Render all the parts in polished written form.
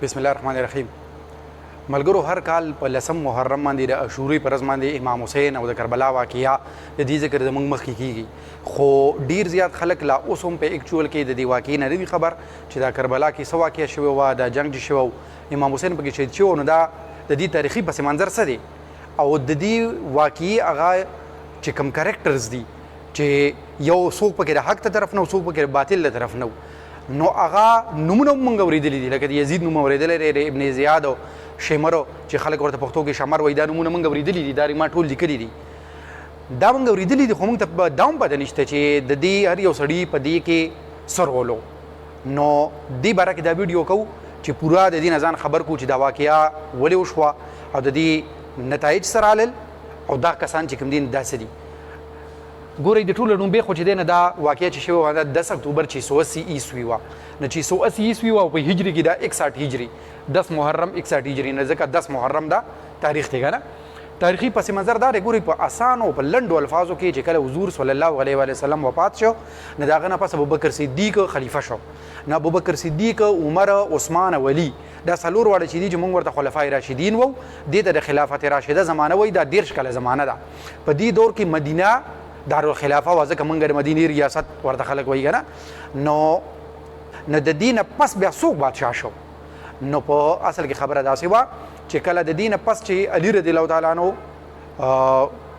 بسم الله الرحمن الرحیم. ملګرو هر کال په 10 محرم باندې د عاشورې پر ورځ باندې امام حسین او د کربلا واقعیا د دې ذکر زموږ مخکې کیږي، خو ډیر زیات خلک لا اوس هم په اکچوال کې د دې واقعې نه دی خبر چې دا کربلا کې څه واقعه شوې وه، دا جنګ چې شوی و، امام حسین پکې شهید شوی، نو دا د دې تاریخي پس منظر څه دی او د دې واقعي هغه چې کوم کریکټرز دي چې یو څوک پکې د حق ته طرف نه او څوک پکې د باطل له طرف نه، نو هغه نومونه موږ اورېدلي دي، لکه د یزید نوم اورېدلی دی، ابن زیاد او شمرو چې خلک ورته پښتو کې شمر وایي، دا نومونه موږ اورېدلي دي، دا ما ټول لیکلي دي، دا موږ اورېدلي دي، خو موږ ته دا هم پته نشته چې د دې هر یو سړي په دې کې څه رول و. نو دې باره کې دا ویډیو کوو چې پوره د دې نه ځان خبر کړو چې دا واقعه ولې وشوه او د دې نتایج څه رالل او دا کسان چې کوم دي داسې دي. ګورئ د ټولو نوم خو چې دی نه دا واقعه چې شوې وه دا 10 اکتوبر 680 عیسوي وه، نه 680 عیسوي وه او په هجري کې دا 61 هجري 10 محرم 61 هجري، نه ځکه 10 محرم دا تاریخ دی که نه. تاریخي پس منظر دا دی، ګورئ په اسانو په لنډو الفاظو کې چې کله حضور صلی الله علیه و سلم وفات شو، نه د هغه نه پس ابوبکر صدیق خلیفه شو، نه ابوبکر صدیق، عمر، عثمان، ولی، دا څلور واړه چې دي چې موږ ورته خلفای راشدین وو، دې ته د خلافت راشده زمانه وایي، دا 13 کاله زمانه ده. په دې دور کې مدینه دارالخلافه وه، ځکه موږ د مدینې ریاست ورته خلک وایي که نه. نو د دې نه پس بیا څوک بادشاه شو؟ نو په اصل کې خبره داسې وه چې کله د دې نه پس چې علی رضی الله تعالی عنه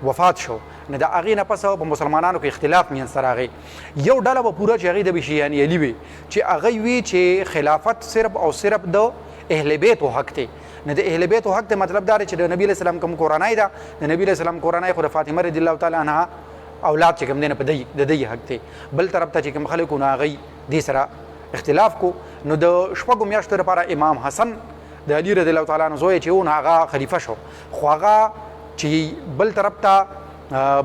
وفات شو، نو د هغې نه پس په مسلمانانو کې اختلاف منځته راغی. یو ډله به پوره چې هغې د بشیاني علي وي چې هغوی وي چې خلافت صرف او صرف د اهل بیتو حق دی. نه د اهل بیتو حق دی مطلب دا دی چې د نبي علیه السلام کوم کورنۍ ده، د نبي علیه السلام کورنۍ خو د فاطمه رضی الله تعالی عنها اولاد چې کوم دی نه په د دی حق دی. بل طرف ته چې کوم خلک نو هغوی دې سره اختلاف کو. نو د شپږو میاشتو لپاره امام حسن د علي رضی الله تعالی عنه زوی چې و نو هغه خلیفه شو، خو هغه چې بل طرف ته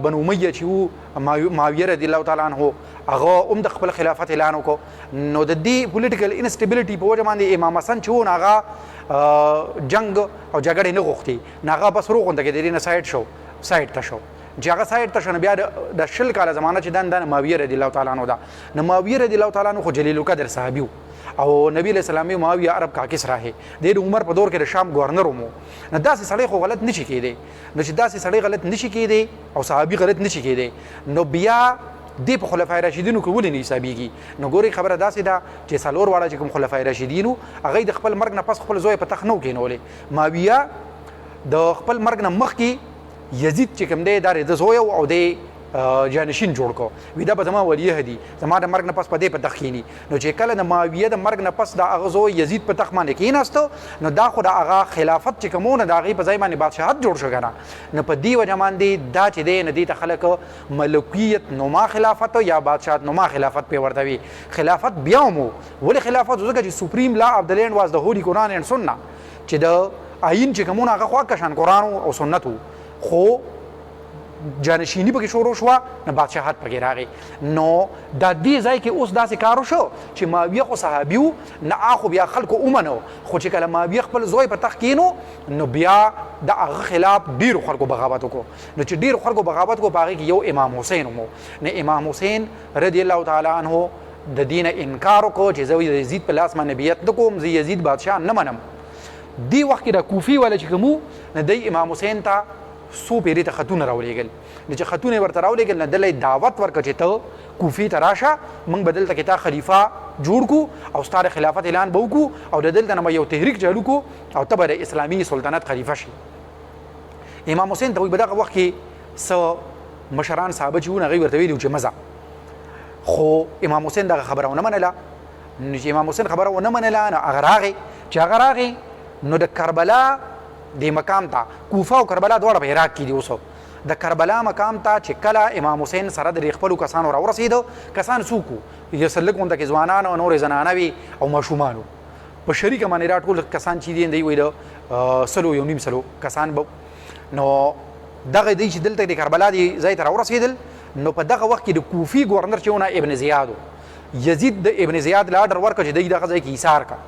بنو امیه چې و معاویه رضی الله تعالی عنه هغه هم د خپل خلافت اعلان وکړو. نو د دې پولیټیکل انسټیبلیټي په وجه باندې امام حسن چې و نو هغه جنګ او جګړې نه غوښتې، نو هغه بس روغونده کې د دې نه سایډ ته شو چې هغه سایډ ته شو. نو بیا د 20 کاله زمانه چې دا معاویه رضی الله تعالی عنه ده، نو معاویه رضی الله تعالی عنه خو جلیل القدر صحابي و او نبی علیہ السلام معاویه عرب کاکس راهي د عمر په دور کې د شام گورنر ومو. نو داسې سړی خو غلط نشي کېدی، نو چې داسې سړی غلط نشي کېدی او صحابي غلط نشي کېدی، نو بیا دې په خلفای راشدینو کې ولې نه حسابېږي؟ نو ګورئ خبره داسې ده چې څلور واړه چې کوم خلفای راشدینو هغوی د خپل مرګ نه پس خپل زوی په تخت نه و کېنولی. معاویه د خپل مرګ نه مخکې یزید چې کوم دی دا د زوی او د جانشین جوړ کو، وی دا به زما ولیه دی، زما د مرګ نه پس په دې په تخت کښېني. نو چې کله د معاویه د مرګ نه پس د هغه زوی یزید په تخت باندې کېناسته، نو دا خو د هغه خلافت چې کوم و نو د هغې په ځای باندې بادشاهت جوړ شو که نه. نو په دې وجه باندې دا چې دی نو دې ته خلک ملکیت نما خلافت یا بادشاهت نما خلافت پې ورته وي. خلافت بیا هم و، ولې خلافت ځکه چې سپریم لا اف د لینډ واز د هولي قرآن اینډ سنه، چې د آیین چې کوم و هغه خو کشان قرآن او سنت و، خو جانشینی پکې شروع شوه، نه بادشاهت پکې راغی. نو دا دې ځای کې اوس داسې کار وشو چې معاویه خو صحابي و، نه خو بیا خلکو ومنو، خو چې کله معاویه خپل زوی په تخت کېنو نو بیا د هغه خلاف ډېرو خلکو بغاوت وکړو. نو چې ډېرو خلکو بغاوت وکړو په هغې کې یو امام حسین هم و. نو امام حسین رضی الله تعالی عنه د دې نه انکار وکړو چې زه د یزید په لاس باندې بیعت نه کوم، زه یزید بادشاه نه منم. دې وخت کې د کوفي والا چې کوم و نو دی امام حسین ته څو پیرې ته خطونه راولېږل، نو چې خطونه یې ورته راولېږل نو دله یې دعوت ورکړه چې ته کوفې ته راشه، موږ به دلته کې تا خلیفه جوړ کړو او ستا د خلافت اعلان به وکړو او د دلته نه به یو تحریک چالو کړو او ته به د اسلامي سلطنت خلیفه شي. امام حسین ته وایي په دغه وخت کې څه مشران صحابه چې وو هغوی ورته ویلي چې مزه، خو امام حسین دغه خبره ونه منله. نو چې امام حسین خبره ونه منله نو هغه راغی، چې هغه راغی نو د کربلا د مقام ته، کوفه او کربلا دواړه په عراق کې دي اوس، د کربلا مقام ته چې کله امام حسین سره د خپلو کسانو راورسېده، کسان څوک وو؟ یو څه لږ غونډه کې ځوانان او نورې زنانه وي او ماشومان وو، په شریکه باندې را ټول کسان چې دي دوی وایي د 100 کسان به. نو دغه دی چې دلته د کربلا دی ځای ته راورسېدل، نو په دغه وخت کې د کوفي ګورنر چې ونه ابن زیاد و، یزید د ابن زیاد له اډر ورکړه چې دی دغه ځای کې ایثار کړه.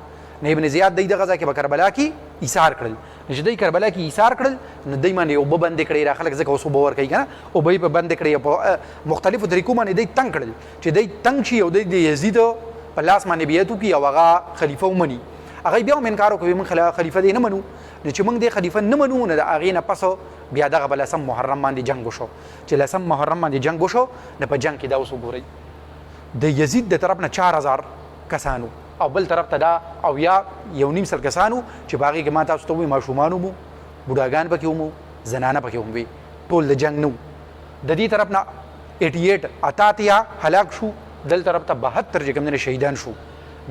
نو ابن زیاد دی دغه ځای کې په کربلا کې ایثار کړل. چې دوی کربلا کې ایثار کړل نو دوی باندې اوبه بندې کړې، را خلک ځکه اوس اوبه ورکوي که نه، اوبه یې په بندې کړې، په مختلفو طریقو باندې دوی تنګ کړل چې دوی تنګ شي او دوی د یزید په لاس باندې بیعت وکړي او هغه خلیفه ومني. هغه بیا هم انکار وکړي موږ خلیفه دی نه منو نو چې موږ د خلیفه نه منو نو د هغې نه پس بیا دغه به 10 محرم باندې جنګ وشو چې 10 محرم باندې جنګ وشو نو په جنګ کې دا اوس وګورئ د یزید د طرف نه 4000 کسانو او بل طرف ته دا او یا 1.5 کسانو چې په هغې کې ما تاسو ته ووایي ماشومان ومو بوډاګان پکې ومو زنانه پکې هم وي ټول د جنګ نه د دې طرف نه 88 اتاتیا هلاک شو دل طرف ته 72 چې کوم نه شهیدان شو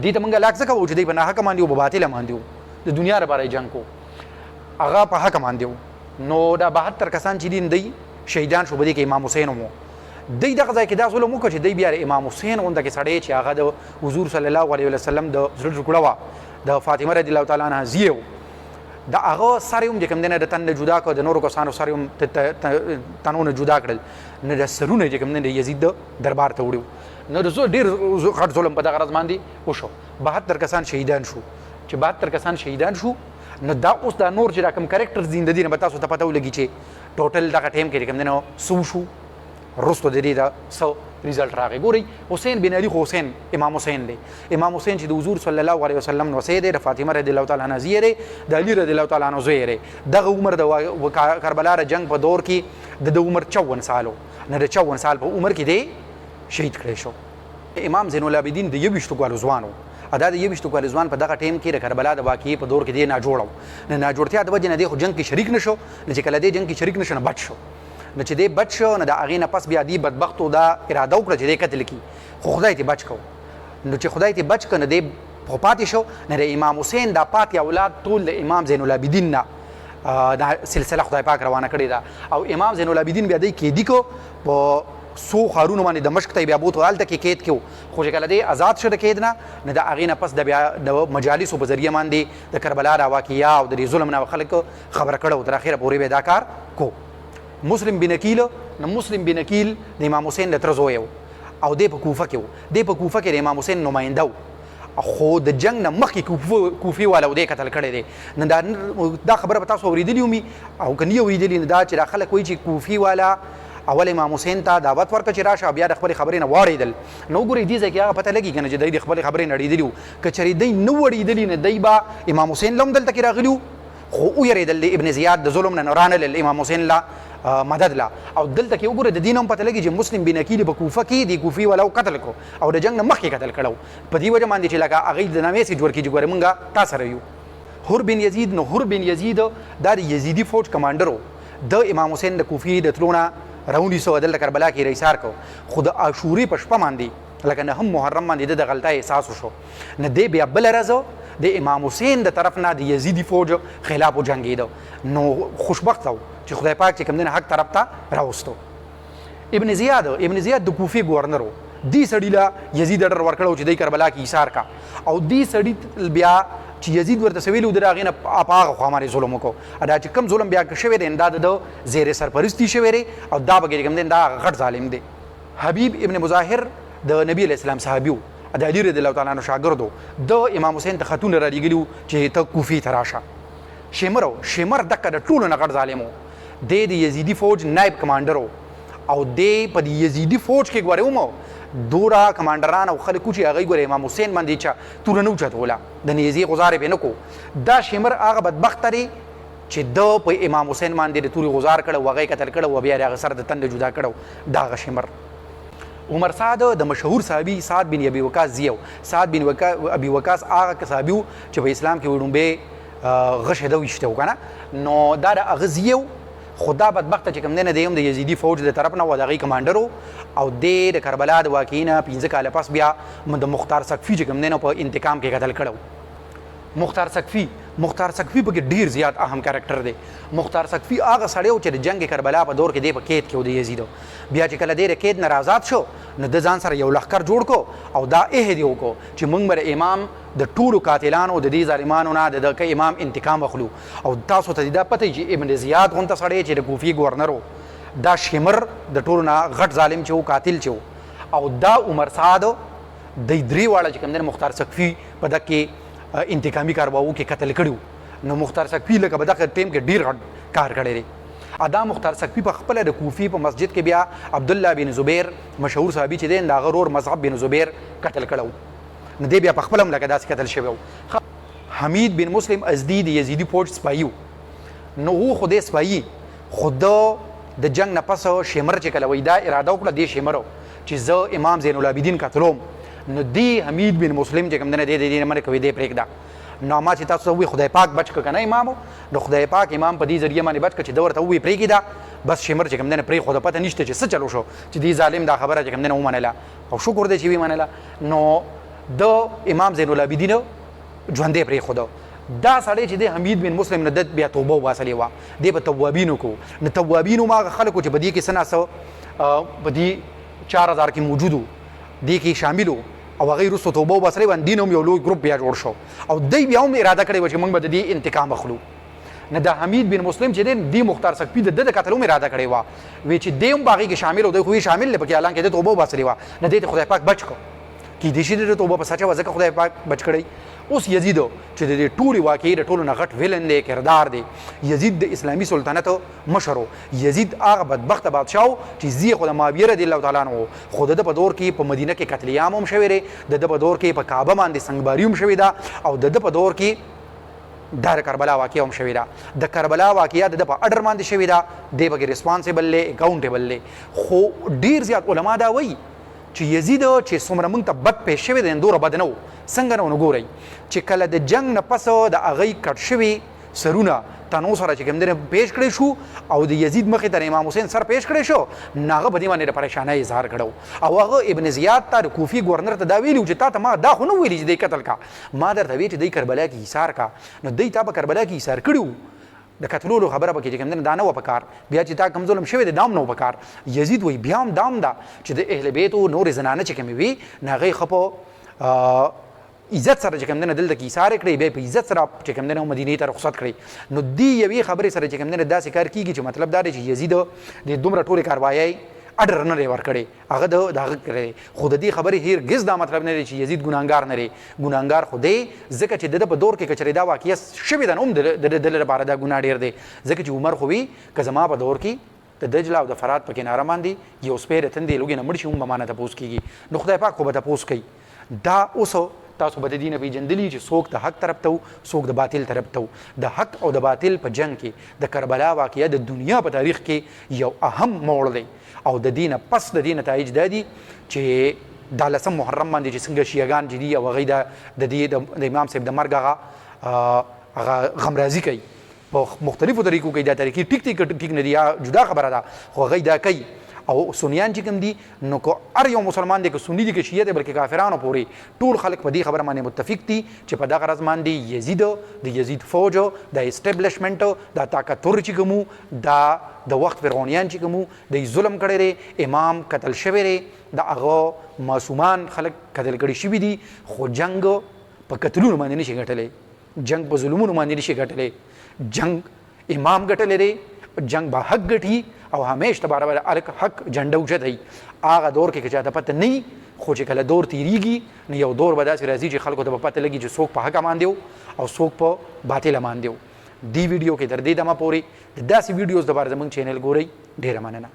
دې ته موږ هلاک ځکه وو چې دوی په ناحقه باندې او په باطله باندې وو د دنیا لپاره جنګ کو هغه په حق باندې وو نو دا 72 کسان چې دین دی شهیدان شو بده کې امام حسین مو دی دغه ځای کې دا ظلم وکړ چې دی بیا امام حسین غونډه کې سړی چې هغه د حضور صلی الله علیه وسلم د زړه ټکړه وا د فاطمه رضی الله تعالی عنها زیو دا هغه سره هم چې کوم دنه د تن جدا کو د نورو کسانو سره هم تنونه جدا کړل نه د سرونه چې کوم دنه یزید دربار ته وړو نو د ډیر غټ ظلم په دغه غرض باندې وشو 72 کسان شهیدان شو چې 72 کسان شهیدان شو نو دا اوس دا نور چې کوم کریکټر زنده دي نه تاسو ته پته ولګي چې ټوټل دغه ټیم کې کوم دنه سو شو رستو د دې دا سو ریزلټ راغی ګوري حسین بن علي حسین امام حسین دی امام حسین چې د حضور صلی الله علیه وسلم نو سید د فاطمه رضی الله تعالی عنها زیره د علی رضی الله تعالی عنہ زیره دغه عمر د کربلا ر جنگ په دور کې د عمر 54 سالو نه د 54 سال په عمر کې دی شهید کړی شو امام زین العابدین د 22 کال ځوانو ادا د 22 کال ځوان په دغه ټیم کې د کربلا د واقعي په دور کې دی نه جوړو نه جوړتیا د وجه نه دی خو جنگ کې شریک نشو نه چې کله دی جنگ کې شریک نشو نه بچ شو نو چې دی بچ شو نو د هغې نه پس بیا دی بدبختو دا اراده وکړه چې دی قتل کړي خو خدای ته بچ کو نو چې خدای ته بچ که نو دی خو پاتې شو نه د امام حسین دا پاتې اولاد ټول د امام زین العابدین نه دا سلسله خدای پاک روانه کړې ده او امام زین العابدین بیا دی قیدي کو په سو ښارونو باندې دمشق ته بیا بوتو هلته کې قید کړو خو چې کله دی آزاد شو د قید نه نو د هغې نه پس د بیا د مجالسو په ذریعه باندې د کربلا را واقعیا او د دې ظلم نه خلک خبره کړو تر اخره پورې به دا کار کو مسلم بن عقیل نو مسلم بن عقیل د امام حسین له تره زوی و او دی په کوفه کې و دی په کوفه کې د امام حسین نماینده و خو د جنگ نه مخکې کوفي والا دی قتل کړی دی نو دا خبره به تاسو اورېدلې ومي او که نه یې اورېدلې نو دا چې دا خلک وایي چې کوفي والا اول امام حسین ته دعوت ورکړه چې راشه بیا د خپلې خبرې نه واړېدل نو وګورئ دې ځای کې هغه پته لګي که نه چې دی د خپلې خبرې نه اړېدلي وو که چېرې دی نه وړېدلي نه دی به امام حسین له هم دلته کې راغلي خو ویرېدل د ابن زیاد د ظلم نه رانلل امام حسین لا مدد لا او دلته کې وګوره د دین هم پته لګي چې مسلم بن عقیل په کوفه کې د کوفي ولو قتل کو او د جنگ نه مخکې قتل کړو په دې وجه باندې چې لکه هغې د نامې سې جوړ کړي چې ګوره مونږ تا سره یو حر بن یزید نو حر بن یزید دا د یزیدي فوج کمانډر و د امام حسین د کوفي د تلو نه راونیسو دلته کربلا کې ایثار کو خو د عاشوري په شپه باندې لکه نه هم محرم باندې د غلطۍ احساس وشو نه دی بیا بله ورځ د امام حسین د طرف نه د یزیدي فوج خلاف وجنګېده نو خوشبخته و چې خدای پاک چې کوم دی حق طرف ته راوستو ابن زیاد د کوفي ګورنر و دې سړي له یزید ډر ورکړی چې دی کربلا کې ایثار کا او دې سړي بیا چې یزید ورته څه ویلي و د هغې نه په هغه خوا باندې ظلم وکړو دا چې کوم ظلم بیا شوی دی دا د زیر سرپرستي شوی دی او دا به کوم دی دا غټ ظالم دی حبیب ابن مظاهر د نبی علیه السلام صحابي و د علی رضی الله تعالی عنہ شاګرد د امام حسین ته خطونه را لېږلي چې ته کوفي ته راشه شمر دکه د ټولو نه غټ ظالم و دی د یزیدي فوج نایب کمانډر و او دی په د یزیدي فوج کې ګورې ومو دوره کمانډران او خلک چې هغوی ګورې امام حسین باندې چا توره نه اوچتوله د نیزې غزار یې پرې نه کو دا شمر هغه بدبخته دی چې د په امام حسین باندې د تورې غزار کړی و هغه یې قتل کړی و بیا د هغه سر د تنده جدا کړی د هغه شمر عمر سعد د مشهور صحابي سعد بن ابي وقاص زیو سعد بن ابي وقاص هغه صحابي چې په اسلام کې وړومبې غش هده ویشته و کنه نو دا د هغه زیو خدا بدبخته چې کوم دی نه دی هم د یزیدي فوج د طرف نه و د هغې کمانډر او دی د کربلا د واقعي نه 15 کاله پس بیا د مختار سقفي چې کوم دی نه په انتقام کې قتل کړی مختار سقفي پکې ډیر زیات اهم کریکټر دی مختار سقفي هغه سړی و چې د جنګ کربلا په دور کې دی په قید کې و د یزیدو بیا چې کله دی د قید نه آزاد شو نو د ځان سره یو لښکر جوړ کو او دا عهد یې وکړو چې موږ به امام د ټولو قاتلانو د دې ظالمانو نه د امام انتقام واخلو او تاسو ته دا پته چې ابن زیاد غونته سړی چې د کوفي ګورنر و دا شمر د ټولو نه غټ ظالم چې و قاتل چې و او دا عمر سعد د درې واړه چې کوم دی مختار سقفي په دغه انتقامي کارواو کې قتل کړي نو مختار سقفي لکه په دغه ټیم کې ډیر غټ کار کړی دی ادا مختار سقفي په خپله د کوفي په مسجد کې بیا عبدالله بن زبیر مشهور صحابي چې دی د هغه ورور مصعب بن زبیر قتل کړی نو دی بیا په خپله هم لکه داسې قتل شوی و حمید بن مسلم ازدی د یزیدي فوج سپایي نو و خو دې سپایي خو د جنگ نه پس شمر چې کله وای دا اراده وکړه دې شمرو چې زه امام زین العابدین قتلوم نو دی حمید بن مسلم چې کوم نه دې نه کوي دې پرېږده نو ما چې تاسو وی خدای پاک بچ ک کنه امامو نو خدای پاک امام په دې ذریعہ باندې بچ ک چې دورته وی پرېږده بس شمر چې کوم نه پرې خو پته نشته چې څه چلو شو چې دی ظالم دا خبره چې کوم نه ومنله او شکر دې چې وی منله نو د امام زین العابدین ژوندې پرې خدا دا سړی چې د حمید بن مسلم نه د بیا توبه واسلې وا دی په توابینو کو نه توابینو ما خلکو چې بدی کې سنا سو بدی 4000 کې موجودو دی کې شاملو او هغه رسو توبه واسلې باندې دینوم یو لوی ګروپ بیا جوړ شو او دی بیا هم اراده کړې و چې موږ به د دې انتقام اخلو نه د حمید بن مسلم چې دی مختار سکپی د قتلوم اراده کړې و وی چې دیم باغی کې شامل او د خو شامل لپاره اعلان کړي د توبه واسلې و نه د خدای پاک بچ کو کی د شي د توبه په سچا وځه خدای پاک بچ کړی اوس یزید چې د ټولي واقعي د ټولو نه غټ ویلن دی کردار دی یزید د اسلامي سلطنت مشر یزید هغه بدبخت بادشاه چې زی خو د معاویه رضی الله تعالی عنہ خود د په دور کې په مدینه کې قتل عام هم شوی دی د په دور کې په کعبه باندې سنگباری هم شوی دا او د په دور کې د کربلا واقعه هم شوی دا د کربلا واقعه د په اډر باندې شوی دا دی به ریسپانسیبل له اکاونټیبل له خو ډیر زیات علما دا وایي چې یزید چې څومره موږ ته بد پیښ شوی دی دوره بد نه و څنګه نه ګورئ چې کله د جنگ نه پس د هغې کټ شوي سرونه تنو سره چې کوم دی پیش کړی شو او د یزید مخې ته امام حسین سر پیش کړی شو هغه په دې باندې د پریشانۍ اظهار کړو او هغه ابن زیاد ته د کوفي ګورنر ته دا ویلي چې تا ته ما دا خو نه ویلي چې دی قتل کا ما درته ویل چې دی کربلا کې حصار کا نو دی تا په کربلا کې حصار کړي د قتلولو خبره پکې چې کوم دی دا نه و پکار بیا چې تا کم ظلم شوی دی دام نه و پکار یزید وایي بیا هم دام ده چې د اهل بیتو نورې زنانه چې کومې وي نه هغې ښه په عزت سره چې کوم دی نه دلته کې ایثار کړی بیا په عزت سره چې کوم دی نه مدینې ته رخصت کړی نو دی یوې خبرې سره چې کوم دی نه داسې کار کېږي چې مطلب دا دی چې یزید د دومره ټولې کاروایۍ اډر نه دی ورکړی هغه د هغه کړی خو د دې خبرې هرګز دا مطلب نه دی چې یزید ګناهګار نه دی ګناهګار خو دی ځکه چې د په دور کې کچرې دا واقعه شوې ده نو هم د لپاره دا ګناه ډېر دی ځکه چې عمر خو وي که زما په دور کې د دجله او د فرات په کناره باندې یو سپی د تندې لوګې نه مړ شي هم به ما نه تپوس کېږي نو خدای پاک خو به تپوس کوي دا اوس تاسو به د دې نه پېژندلي چې څوک د حق طرف ته و څوک د باطل طرف ته و د حق او د باطل په جنگ کې د کربلا واقعه د دنیا په تاریخ کې یو اهم موړ دی او د دې نه پس د دې نتایج دا دي چې دا 10 محرم باندې چې څنګه شیعهګان چې دي او هغوی د دې د امام صاحب د مرګ هغه غمرازي کوي په مختلفو طریقو کوي دا طریقې ټیک نه دي جدا خبره ده خو هغوی دا کوي او سنیان چې کوم دي نو کو هر یو مسلمان دی که سنی دی که شیعه دی بلکې کافرانو پورې ټول خلک په دې خبره باندې متفق دي چې په دغه غرض باندې یزید د یزید فوج د اسټیبلیشمنټ د طاقتور چې کوم د وخت فرعونیان چې کوم د ظلم کړی دی امام قتل شوی دی د هغه معصومان خلک قتل کړي شوي دي خو جنگ په قتلونو باندې نشي ګټلی جنگ په ظلمونو باندې نشي ګټلی جنگ امام ګټلی دی جنگ به حق ګټي او همیش ته برابر حق جنډه اوچتوي هغه دور کې که چاته پته نه خو چې کله دور تیریږي نو یو دور به داسې راځي چې خلکو ته به پته لګي چې څوک په حق امان دی او څوک په باطل امان دی دی ویډیو کې تر دې دمه پورې د داسې ویډیوز دپاره زموږ چینل ګورئ ډېره مننه